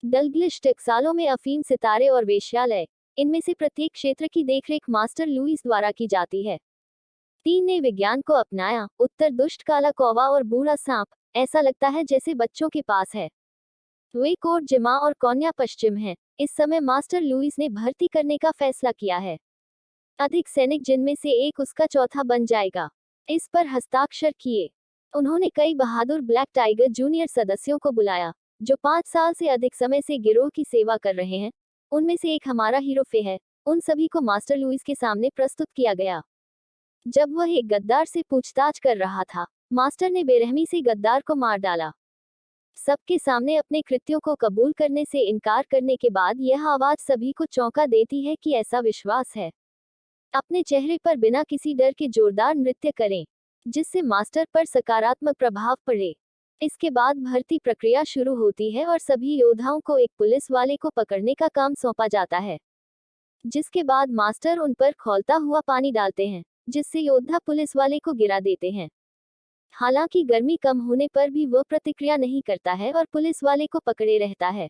डलग्लिश टकसालों में अफीम सितारे और वेश्यालय, इनमें से प्रत्येक क्षेत्र की देखरेख मास्टर लुईस द्वारा की जाती है। 3 ने विज्ञान को अपनाया, उत्तर दुष्ट काला कौवा और बूढ़ा सांप, ऐसा लगता है जैसे बच्चों के पास है। वे कोट जिमा और कौन्या पश्चिम हैं। इस समय मास्टर लुईस ने भर्ती करने का फैसला किया है। अधिक सैनिक जिनमें से एक उसका चौथा बन जाएगा। इस पर हस्ताक्षर किए। उन्होंने कई बहादुर ब्लैक टाइगर जूनियर सदस्यों को बुलाया, जो 5 साल से अधिक समय से गिरोह की सेवा कर रहे हैं। उनमें से एक हमारा हीरो फे है। उन सभी को मास्टर लुईस के सामने प्रस्तुत किया गया। जब वह एक गद्दार से पूछताछ कर रहा था, मास्टर ने बेरहमी से गद्दार को मार डाला। सबके सामने अपने कृत्यों को कबूल करने से इनकार करने के बाद यह आवाज सभी को चौंका देती है कि ऐसा विश्वास है। अपने चेहरे पर बिना किसी डर के जोरदार नृत्य करें, जिससे मास्टर पर सकारात्मक प्रभाव पड़े। इसके बाद भर्ती प्रक्रिया शुरू होती है और सभी योद्धाओं को एक पुलिस वाले को पकड़ने का काम सौंपा जाता है, जिसके बाद मास्टर उन पर खौलता हुआ पानी डालते हैं, जिससे योद्धा पुलिस वाले को गिरा देते हैं। हालांकि गर्मी कम होने पर भी वह प्रतिक्रिया नहीं करता है और पुलिस वाले को पकड़े रहता है,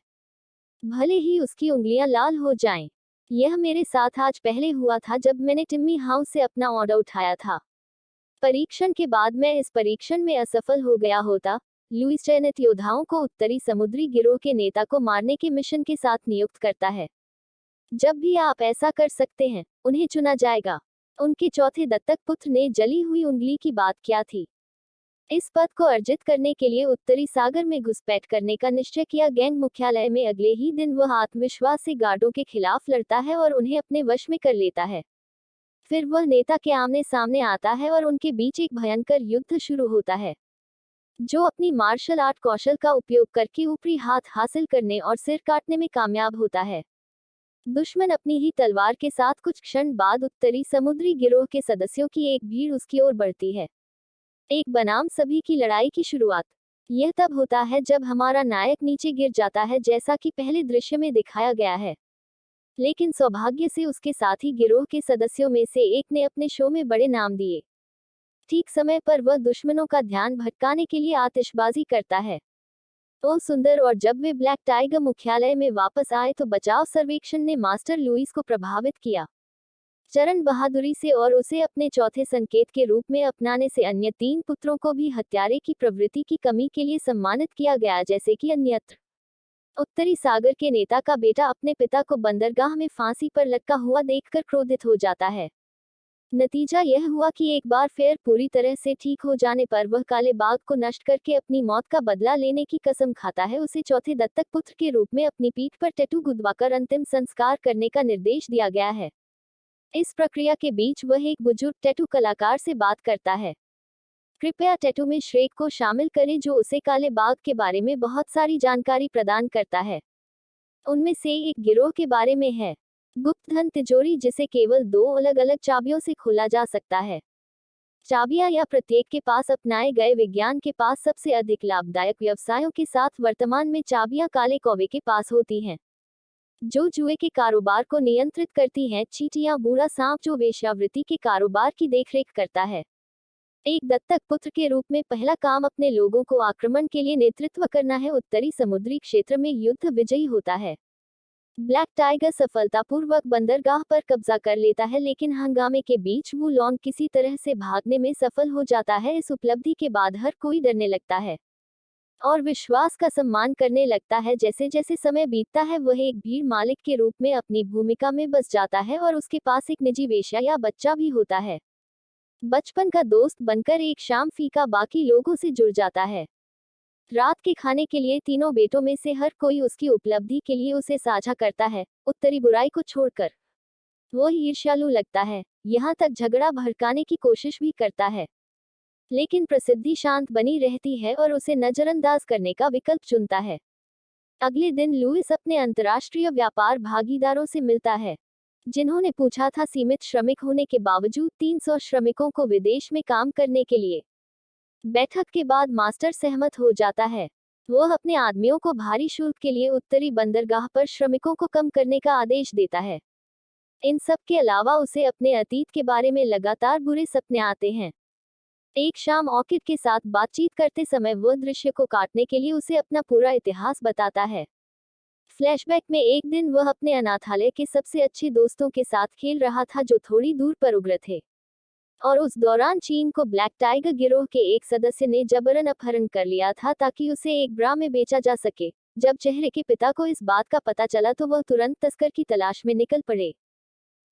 भले ही उसकी उंगलियां लाल हो जाएं। यह मेरे साथ आज पहले हुआ था जब मैंने टिम्मी हाउस से अपना ऑर्डर उठाया था। परीक्षण के बाद मैं इस परीक्षण में असफल हो गया होता। लुईस चयनित योद्धाओं को उत्तरी समुद्री गिरोह के नेता को मारने के मिशन के साथ नियुक्त करता है। जब भी आप ऐसा कर सकते हैं, उन्हें चुना जाएगा। उनके चौथे दत्तक पुत्र ने जली हुई उंगली की बात क्या थी। इस पद को अर्जित करने के लिए उत्तरी सागर में घुसपैठ करने का निश्चय किया। गैंग मुख्यालय में अगले ही दिन वह आत्मविश्वास से गार्डों के खिलाफ लड़ता है और उन्हें अपने वश में कर लेता है। फिर वह नेता के आमने सामने आता है और उनके बीच एक भयंकर युद्ध शुरू होता है, जो अपनी मार्शल आर्ट कौशल का उपयोग करके ऊपरी हाथ हासिल करने और सिर काटने में कामयाब होता है। दुश्मन अपनी ही तलवार के साथ कुछ क्षण बाद उत्तरी समुद्री गिरोह के सदस्यों की एक भीड़ उसकी ओर बढ़ती है। एक बनाम सभी की लड़ाई की शुरुआत। यह तब होता है जब हमारा नायक नीचे गिर जाता है, जैसा कि पहले दृश्य में दिखाया गया है। लेकिन सौभाग्य से उसके साथी गिरोह के सदस्यों में से एक ने अपने शो में बड़े नाम दिए। ठीक समय पर वह दुश्मनों का ध्यान भटकाने के लिए आतिशबाजी करता है। ओ सुंदर। और जब वे ब्लैक टाइगर मुख्यालय में वापस आए तो बचाव सर्वेक्षण ने मास्टर लुईस को प्रभावित किया। चरण बहादुरी से और उसे अपने चौथे संकेत के रूप में अपनाने से अन्य 3 पुत्रों को भी हत्यारे की प्रवृत्ति की कमी के लिए सम्मानित किया गया, जैसे कि अन्यत्र। उत्तरी सागर के नेता का बेटा अपने पिता को बंदरगाह में फांसी पर लटका हुआ देखकर क्रोधित हो जाता है। नतीजा यह हुआ कि एक बार फिर पूरी तरह से ठीक हो जाने पर वह काले बाघ को नष्ट करके अपनी मौत का बदला लेने की कसम खाता है। उसे चौथे दत्तक पुत्र के रूप में अपनी पीठ पर टैटू गुदवाकर अंतिम संस्कार करने का निर्देश दिया गया है। इस प्रक्रिया के बीच वह एक बुजुर्ग टैटू कलाकार से बात करता है। कृपया टैटू में श्रेक को शामिल करें, जो उसे काले बाघ के बारे में बहुत सारी जानकारी प्रदान करता है। उनमें से एक गिरोह के बारे में है, गुप्त धन तिजोरी, जिसे केवल 2 अलग अलग चाबियों से खोला जा सकता है। चाबियां या प्रत्येक के पास अपनाए गए विज्ञान के पास सबसे अधिक लाभदायक व्यवसायों के साथ वर्तमान में चाबियां काले कौवे के पास होती हैं, जो जुए के कारोबार को नियंत्रित करती हैं। चींटियां बूढ़ा सांप, जो वेश्यावृत्ति के कारोबार की देखरेख करता है। एक दत्तक पुत्र के रूप में पहला काम अपने लोगों को आक्रमण के लिए नेतृत्व करना है। उत्तरी समुद्री क्षेत्र में युद्ध विजयी होता है। ब्लैक टाइगर सफलतापूर्वक बंदरगाह पर कब्जा कर लेता है, लेकिन हंगामे के बीच वू लॉन्ग किसी तरह से भागने में सफल हो जाता है। इस उपलब्धि के बाद हर कोई डरने लगता है और विश्वास का सम्मान करने लगता है। जैसे जैसे समय बीतता है, वह एक भीड़ मालिक के रूप में अपनी भूमिका में बस जाता है और उसके पास एक निजी वेश्या या बच्चा भी होता है। बचपन का दोस्त बनकर एक शाम फीका बाकी लोगों से जुड़ जाता है। रात के खाने के लिए तीनों बेटों में से हर कोई उसकी उपलब्धि के लिए उसे साझा करता है, उत्तरी बुराई को छोड़कर। वो ईर्ष्यालु लगता है, यहाँ तक झगड़ा भड़काने की कोशिश भी करता है। लेकिन प्रसिद्धि शांत बनी रहती है और उसे नजरअंदाज करने का विकल्प चुनता है। अगले दिन लुईस अपने अंतर्राष्ट्रीय व्यापार भागीदारों से मिलता है, जिन्होंने पूछा था सीमित श्रमिक होने के बावजूद 300 श्रमिकों को विदेश में काम करने के लिए। बैठक के बाद मास्टर सहमत हो जाता है। वह अपने आदमियों को भारी शुल्क के लिए उत्तरी बंदरगाह पर श्रमिकों को कम करने का आदेश देता है। इन सब के अलावा उसे अपने अतीत के बारे में लगातार बुरे सपने आते हैं। एक शाम ऑर्किड के साथ बातचीत करते समय वह दृश्य को काटने के लिए उसे अपना पूरा इतिहास बताता है। फ्लैशबैक में एक दिन वह अपने अनाथालय के सबसे अच्छे दोस्तों के साथ खेल रहा था जो थोड़ी दूर पर उग्र थे, और उस दौरान चीन को ब्लैक टाइगर गिरोह के एक सदस्य ने जबरन अपहरण कर लिया था ताकि उसे एक ब्रा में बेचा जा सके। जब चेहरे के पिता को इस बात का पता चला तो वह तुरंत तस्कर की तलाश में निकल पड़े।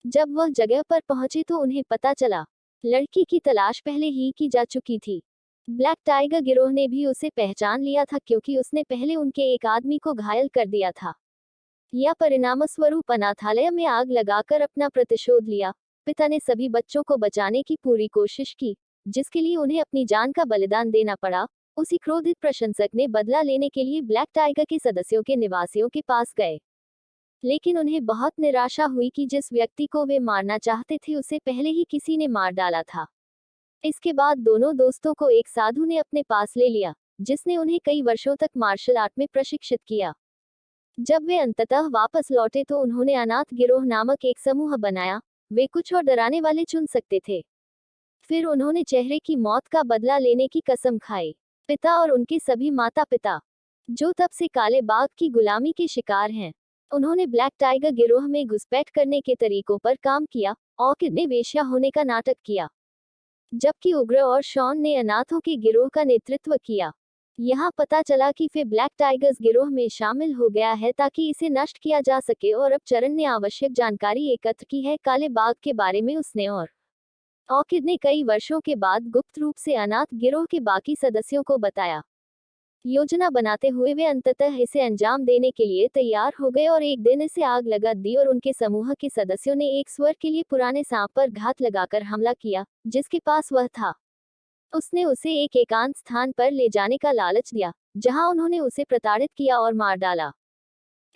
जब वह जगह पर पहुंचे तो उन्हें पता चला लड़की की तलाश पहले ही की जा चुकी थी। ब्लैक टाइगर गिरोह ने भी उसे पहचान लिया था क्योंकि उसने पहले उनके एक आदमी को घायल कर दिया था। यह परिणामस्वरूप अनाथालय में आग लगाकर अपना प्रतिशोध लिया। पिता ने सभी बच्चों को बचाने की पूरी कोशिश की, जिसके लिए उन्हें अपनी जान का बलिदान देना पड़ा। उसी क्रोधित प्रशंसक ने बदला लेने के लिए ब्लैक टाइगर के सदस्यों के निवासियों के पास गए, लेकिन उन्हें बहुत निराशा हुई कि जिस व्यक्ति को वे मारना चाहते थे उसे पहले ही किसी ने मार डाला था। इसके बाद दोनों दोस्तों को एक साधु ने अपने पास ले लिया, जिसने उन्हें कई वर्षों तक मार्शल आर्ट में प्रशिक्षित किया। जब वे अंततः वापस लौटे तो उन्होंने अनाथ गिरोह नामक एक समूह बनाया। वे कुछ और डराने वाले चुन सकते थे। फिर उन्होंने चेहरे की मौत का बदला लेने की कसम खाई। पिता और उनके सभी माता पिता, जो तब से काले बाघ की गुलामी के शिकार हैं, उन्होंने ब्लैक टाइगर गिरोह में घुसपैठ करने के तरीकों पर काम किया। ऑर्किड ने वेश्या होने का नाटक किया, जबकि उग्र और शॉन ने अनाथों के गिरोह का नेतृत्व किया। यहाँ पता चला कि फे ब्लैक टाइगर्स गिरोह में शामिल हो गया है ताकि इसे नष्ट किया जा सके, और अब चरण ने आवश्यक जानकारी एकत्र की है काले बाघ के बारे में। उसने और ऑर्किड ने कई वर्षों के बाद गुप्त रूप से अनाथ गिरोह के बाकी सदस्यों को बताया। योजना बनाते हुए वे अंततः इसे अंजाम देने के लिए तैयार हो गए और एक दिन इसे आग लगा दी, और उनके समूह के सदस्यों ने एक स्वर के लिए पुराने सांप पर घात लगाकर हमला किया जिसके पास वह था। उसने उसे एक एकांत स्थान पर ले जाने का लालच दिया, जहां उन्होंने उसे प्रताड़ित किया और मार डाला।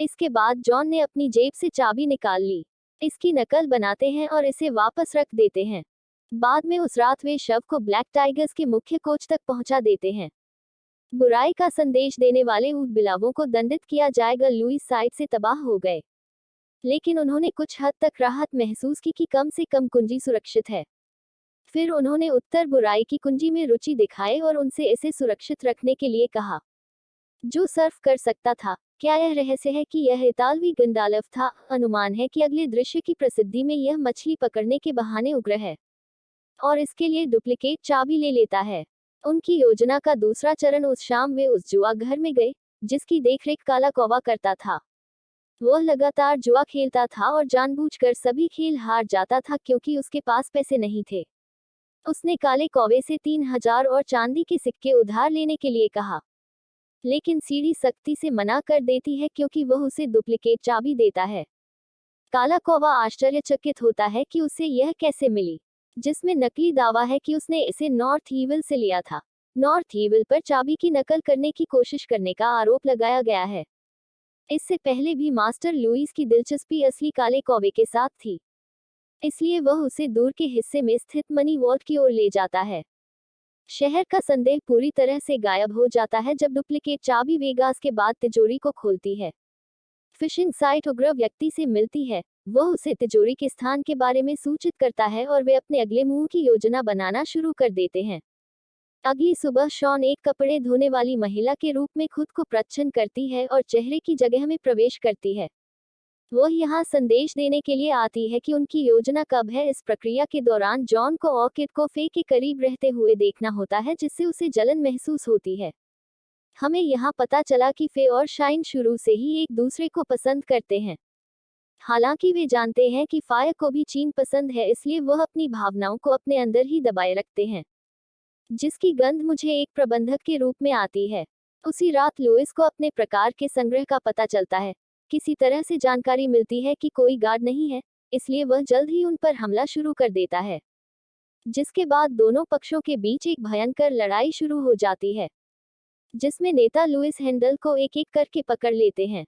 इसके बाद जॉन ने अपनी जेब से चाबी निकाल ली। इसकी नकल बनाते हैं और इसे वापस रख देते हैं। बाद में उस रात वे शव को ब्लैक टाइगर्स के मुख्य कोच तक पहुंचा देते हैं। बुराई का संदेश देने वाले ऊँट-बिलावों को दंडित किया जाएगा। लुईस साइड से तबाह हो गए, लेकिन उन्होंने कुछ हद तक राहत महसूस की कि कम से कम कुंजी सुरक्षित है। फिर उन्होंने उत्तर बुराई की कुंजी में रुचि दिखाई और उनसे इसे सुरक्षित रखने के लिए कहा, जो सर्फ कर सकता था। क्या यह रहस्य है कि यह इतालवी गंडालफ था? अनुमान है कि अगले दृश्य की प्रसिद्धि में यह मछली पकड़ने के बहाने उग्र है और इसके लिए डुप्लीकेट चाबी ले लेता है। उनकी योजना का दूसरा चरण, उस शाम वे उस जुआ घर में गए जिसकी देखरेख काला कौवा करता था। वह लगातार जुआ खेलता था और जानबूझकर सभी खेल हार जाता था क्योंकि उसके पास पैसे नहीं थे। उसने काले कौवे से 3000 और चांदी के सिक्के उधार लेने के लिए कहा, लेकिन सीढ़ी सख्ती से मना कर देती है क्योंकि वह उसे डुप्लीकेट चाबी देता है। काला कौवा आश्चर्यचकित होता है कि उसे यह कैसे मिली, जिसमें नकली दावा है कि उसने इसे नॉर्थ ईविल से लिया था। नॉर्थ ईविल पर चाबी की नकल करने की कोशिश करने का आरोप लगाया गया है। इससे पहले भी मास्टर लुईस की दिलचस्पी असली काले कौवे के साथ थी, इसलिए वह उसे दूर के हिस्से में स्थित मनी वॉल्ट की ओर ले जाता है। शहर का संदेह पूरी तरह से गायब हो जाता है जब डुप्लीकेट चाबी वेगास के बाद तिजोरी को खोलती है। फिशिंग साइट उग्र व्यक्ति से मिलती है। वह उसे तिजोरी के स्थान के बारे में सूचित करता है और वे अपने अगले मूव की योजना बनाना शुरू कर देते हैं। अगली सुबह शॉन एक कपड़े धोने वाली महिला के रूप में खुद को प्रच्छन्न करती है और चेहरे की जगह में प्रवेश करती है। वह यहाँ संदेश देने के लिए आती है कि उनकी योजना कब है। इस प्रक्रिया के दौरान जॉन को ऑर्किड को फे के करीब रहते हुए देखना होता है, जिससे उसे जलन महसूस होती है। हमें यहाँ पता चला कि फे और शाइन शुरू से ही एक दूसरे को पसंद करते हैं। हालांकि वे जानते हैं कि फायर को भी चीन पसंद है, इसलिए वह अपनी भावनाओं को अपने अंदर ही दबाए रखते हैं, जिसकी गंध मुझे एक प्रबंधक के रूप में आती है। उसी रात लुइस को अपने प्रकार के संग्रह का पता चलता है। किसी तरह से जानकारी मिलती है कि कोई गार्ड नहीं है, इसलिए वह जल्द ही उन पर हमला शुरू कर देता है, जिसके बाद दोनों पक्षों के बीच एक भयंकर लड़ाई शुरू हो जाती है, जिसमें नेता लुइस हैंडल को एक एक करके पकड़ लेते हैं।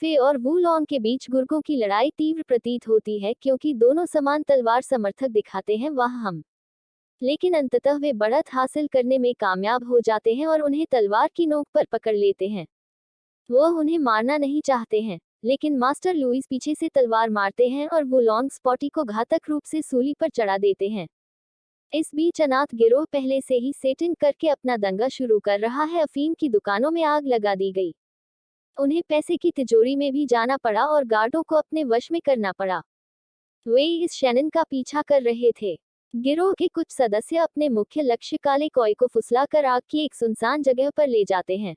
फे और वूलॉन्ग के बीच गुर्गों की लड़ाई तीव्र प्रतीत होती है क्योंकि दोनों समान तलवार समर्थक दिखाते हैं लेकिन अंततः वे बढ़त हासिल करने में कामयाब हो जाते हैं और उन्हें तलवार की नोक पर पकड़ लेते हैं। वह उन्हें मारना नहीं चाहते हैं, लेकिन मास्टर लुइस पीछे से तलवार मारते हैं और वूलॉन्ग स्पॉटी को घातक रूप से सूली पर चढ़ा देते हैं। इस बीच अनाथ गिरोह पहले से ही सेटिंग करके अपना दंगा शुरू कर रहा है। अफीम की दुकानों में आग लगा दी गई। उन्हें पैसे की तिजोरी में भी जाना पड़ा और गार्डों को अपने वश में करना पड़ा। वे इस शैनन का पीछा कर रहे थे। गिरोह के कुछ सदस्य अपने मुख्य लक्ष्य काले कॉय को फुसलाकर आग की एक सुनसान जगह पर ले जाते हैं,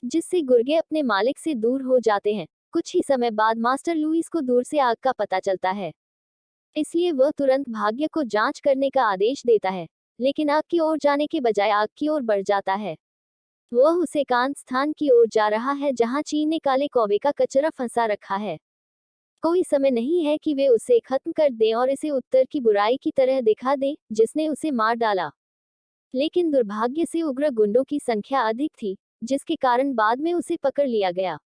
जिससे गुर्गे अपने मालिक से दूर हो जाते हैं। कुछ ही समय बाद मास्टर लुईस को दूर से आग का पता चलता है, इसलिए वह तुरंत भाग्य को जांच करने का आदेश देता है, लेकिन आग की ओर जाने के बजाय आग की ओर बढ़ जाता है। वह उस एकांत स्थान की ओर जा रहा है जहां चीन ने काले कौवे का कचरा फंसा रखा है। कोई समय नहीं है कि वे उसे खत्म कर दें और इसे उत्तर की बुराई की तरह दिखा दें, जिसने उसे मार डाला। लेकिन दुर्भाग्य से उग्र गुंडों की संख्या अधिक थी, जिसके कारण बाद में उसे पकड़ लिया गया।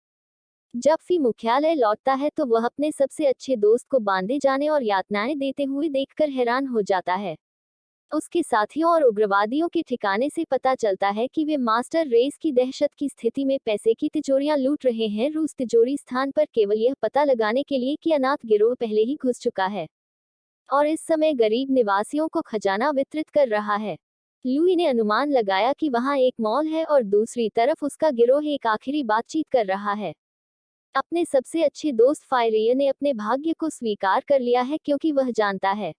जब फी मुख्यालय लौटता है तो वह अपने सबसे अच्छे दोस्त को बांधे जाने और यातनाएं देते हुए देखकर हैरान हो जाता है। उसके साथियों और उग्रवादियों के ठिकाने से पता चलता है कि वे मास्टर रेस की दहशत की स्थिति में पैसे की तिजोरियां लूट रहे हैं। रूस तिजोरी स्थान पर केवल यह पता लगाने के लिए कि अनाथ गिरोह पहले ही घुस चुका है और इस समय गरीब निवासियों को खजाना वितरित कर रहा है। लुई ने अनुमान लगाया कि वहां एक मॉल है और दूसरी तरफ उसका गिरोह एक आखिरी बातचीत कर रहा है। अपने सबसे अच्छे दोस्त फायरियर ने अपने भाग्य को स्वीकार कर लिया है, क्योंकि वह जानता है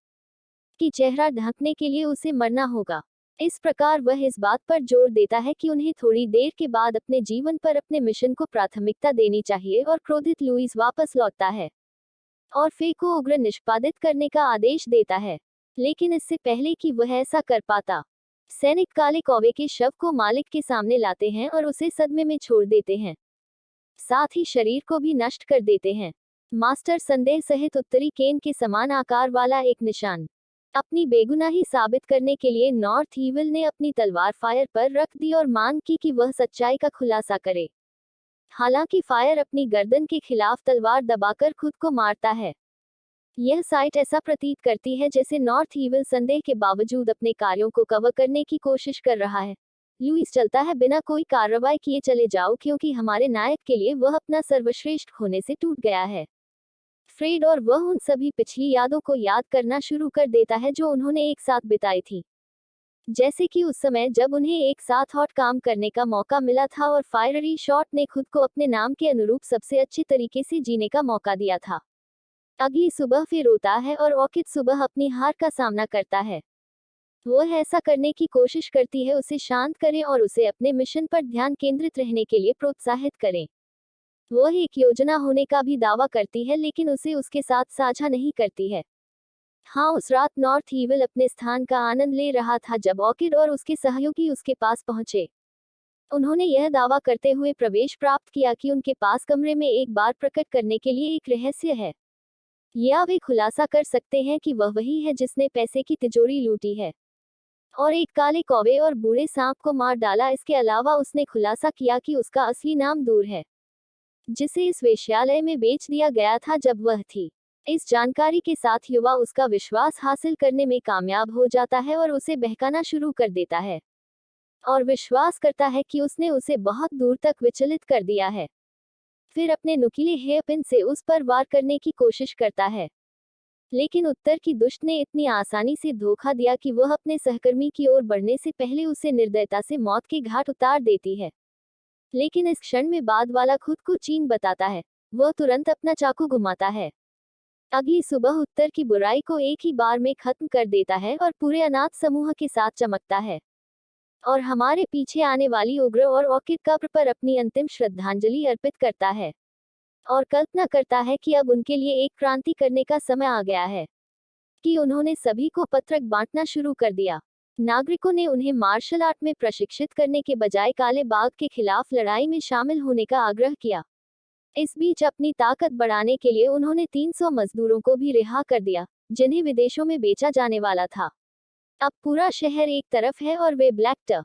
कि चेहरा ढकने के लिए उसे मरना होगा। इस प्रकार वह इस बात पर जोर देता है कि उन्हें थोड़ी देर के बाद अपने जीवन पर अपने मिशन को प्राथमिकता देनी चाहिए और क्रोधित लुईस वापस लौटता है और फे को उग्र निष्पादित करने का आदेश देता है। लेकिन इससे पहले कि वह ऐसा कर पाता, सैनिक काले कौवे के शव को मालिक के सामने लाते हैं और उसे सदमे में छोड़ देते हैं, साथ ही शरीर को भी नष्ट कर देते हैं। मास्टर संदेह सहित उत्तरी केन के समान आकार वाला एक निशान अपनी बेगुनाही साबित करने के लिए नॉर्थ ईविल ने अपनी तलवार फायर पर रख दी और मांग की कि वह सच्चाई का खुलासा करे। हालांकि फायर अपनी गर्दन के खिलाफ तलवार दबाकर खुद को मारता है। यह साइट ऐसा प्रतीत करती है जैसे नॉर्थ ईविल संदेह के बावजूद अपने कार्यों को कवर करने की कोशिश कर रहा है। लुईस चलता है बिना कोई कार्रवाई किए चले जाओ, क्योंकि हमारे नायक के लिए वह अपना सर्वश्रेष्ठ खोने से टूट गया है। फ्रेड और वह उन सभी पिछली यादों को याद करना शुरू कर देता है जो उन्होंने एक साथ बिताई थी, जैसे कि उस समय जब उन्हें एक साथ हॉट काम करने का मौका मिला था और फायररी शॉट ने खुद को अपने नाम के अनुरूप सबसे अच्छे तरीके से जीने का मौका दिया था। अगली सुबह फिर रोता है और ऑर्किड सुबह अपनी हार का सामना करता है। वह ऐसा करने की कोशिश करती है उसे शांत करें और उसे अपने मिशन पर ध्यान केंद्रित रहने के लिए प्रोत्साहित करें। वह एक योजना होने का भी दावा करती है, लेकिन उसे उसके साथ साझा नहीं करती है। हाँ, उस रात नॉर्थ ईविल अपने स्थान का आनंद ले रहा था जब ऑर्किड और उसके सहयोगी उसके पास पहुंचे। उन्होंने यह दावा करते हुए प्रवेश प्राप्त किया कि उनके पास कमरे में एक बार प्रकट करने के लिए एक रहस्य है, या वे खुलासा कर सकते हैं कि वह वही है जिसने पैसे की तिजोरी लूटी है और एक काले कौवे और बूढ़े सांप को मार डाला। इसके अलावा उसने खुलासा किया कि उसका असली नाम दूर है, जिसे इस वेश्यालय में बेच दिया गया था जब वह थी। इस जानकारी के साथ युवा उसका विश्वास हासिल करने में कामयाब हो जाता है और उसे बहकाना शुरू कर देता है और विश्वास करता है कि उसने उसे बहुत दूर तक विचलित कर दिया है। फिर अपने नुकीले हेयरपिन से उस पर वार करने की कोशिश करता है, लेकिन उत्तर की दुष्ट ने इतनी आसानी से धोखा दिया कि वह अपने सहकर्मी की ओर बढ़ने से पहले उसे निर्दयता से मौत के घाट उतार देती है। लेकिन इस क्षण में बाद वाला खुद को चीन बताता है। वह तुरंत अपना चाकू घुमाता है। अगली सुबह उत्तर की बुराई को एक ही बार में खत्म कर देता है और पूरे अनाथ समूह के साथ चमकता है और हमारे पीछे आने वाली उग्र और ऑर्किड कब्र पर अपनी अंतिम श्रद्धांजलि अर्पित करता है और कल्पना करता है कि अब उनके लिए एक क्रांति करने का समय आ गया है, कि उन्होंने सभी को पत्रक बांटना शुरू कर दिया। नागरिकों ने उन्हें मार्शल आर्ट में प्रशिक्षित करने के बजाय काले बाघ के खिलाफ लड़ाई में शामिल होने का आग्रह किया। इस बीच अपनी ताकत बढ़ाने के लिए उन्होंने 300 मजदूरों को भी रिहा कर दिया, जिन्हें विदेशों में बेचा जाने वाला था। अब पूरा शहर एक तरफ है और वे ब्लैक ट